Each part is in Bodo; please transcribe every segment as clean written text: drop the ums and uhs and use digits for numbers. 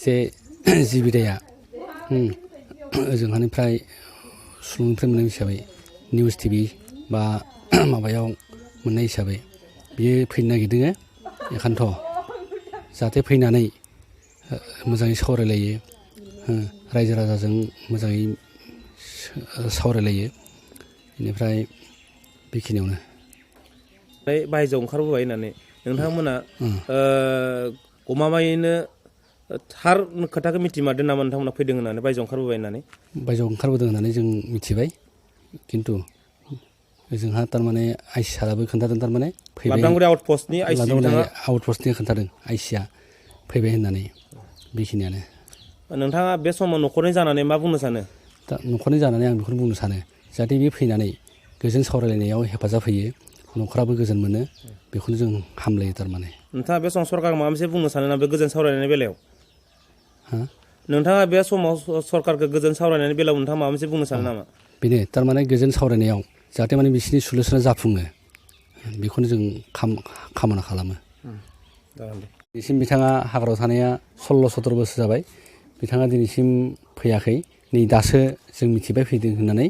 जे जि बिदाया ओजोंहानिफ्राय सुलुंनिफ्राय मोननाय हिसाबै निउस टिभि बा माबायाव मोननाय हिसाबै बियो फैनो नागिरदों बेखायनोथ' जाहाथे फैनानै मोजाङै सावरायलायो रायजो राजाजों मोजाङै सावरायलायो बेनिफ्राय बेखिनियावनो बायजोआव ओंखारबोबाय होननानै नोंथांमोना गमामायैनो थार खोथाखौ मिथिमारदों नामा नोंथांमोना फैदों होननानै बायजोआव ओंखारबोबाय होननानै बायजोआव ओंखारबोदों होननानै जों मिथिबाय खिन्थु जोंहा थारमाने आइसि साराबो खोन्थादों थारमाने फैबाय लाबदांगुरि आउटपस्टनि आइसि बिथाङा आउटपस्टनि खोन्थादों आइसिया फैबाय होननानै बेखिनियानो नोंथाङा बे समाव न'खरनि जानानै मा बुंनो सानो दा न'खरनि जानानै आं बेखौनो बुंनो सानो जाहाथे बे फैनानै गोजोन सावरायलायनायाव हेफाजाब होयो न'खराबो गोजोन मोनो बेखौनो जों हामलायो थारमाने नोंथाङा बे समाव सरकारखौ माबा मोनसे बुंनो सानो ना बे गोजोन सावरायनायनि बेलायाव नोंथाङा बे समाव सरकारखौ गोजोन सावरायनायनि बेलायाव नोंथाङा माबा मोनसे बुंनो सानो नामा बेनो थारमाने गोजोन सावरायनायाव जाहाथे माने बिसोरनि सलुसना जाफुङो बेखौनो जों खामना खालामो दिनैसिम बिथाङा हाग्रायाव थानाया 16-17 बोसोर जाबाय बिथाङा दिनैसिम फैयाखै नै दासो जों मिथिबाय फैदों होननानै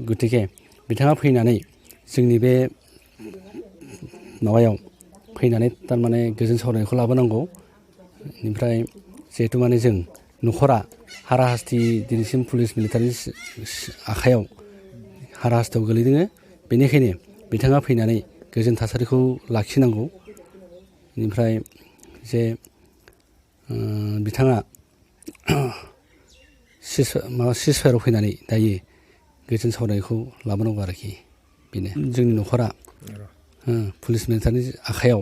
गतिके बिथाङा फैनानै जोंनि बे माबायाव फैनानै थारमाने गोजोन सावरायनायखौ लाबोनांगौ ओमफ्राय जिहेतु माने जों न'खरा हाराहास्ति दिनैसिम पुलिस मिलिटारिनि आखायाव हाराहास्तियाव गोलैदों बेनिखायनो बिथाङा फैनानै गोजोन थासारिखौ लाखिनांगौ बेनिफ्राय जे बिथाङा सिजफायाराव फैनानै दायो गोजोन सावरायनायखौ लाबोनांगौ आरोखि बेनो जोंनि न'खरा पुलिस मिलिटारिनि आखायाव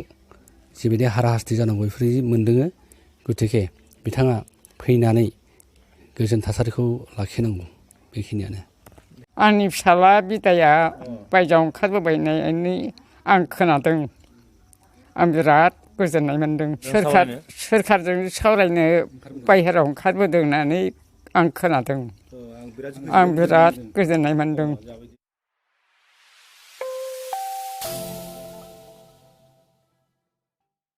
जिबायदि हाराहास्ति जानांगौ बेफोरबायदि मोनदों गतिके बिथाङा फैनानै गोजोन थासारिखौ लाखिनांगौ बेखिनियानो आंनि फिसाला बिदाया बायजोआव ओंखारबोबायनायनि आं खोनादों आं बिराद गोजोननाय मोन्दों सोरखारजों सावरायनो बाहेरायाव ओंखारबोदों होननानै आं खोनादों आं बिराद गोजोननाय मोन्दों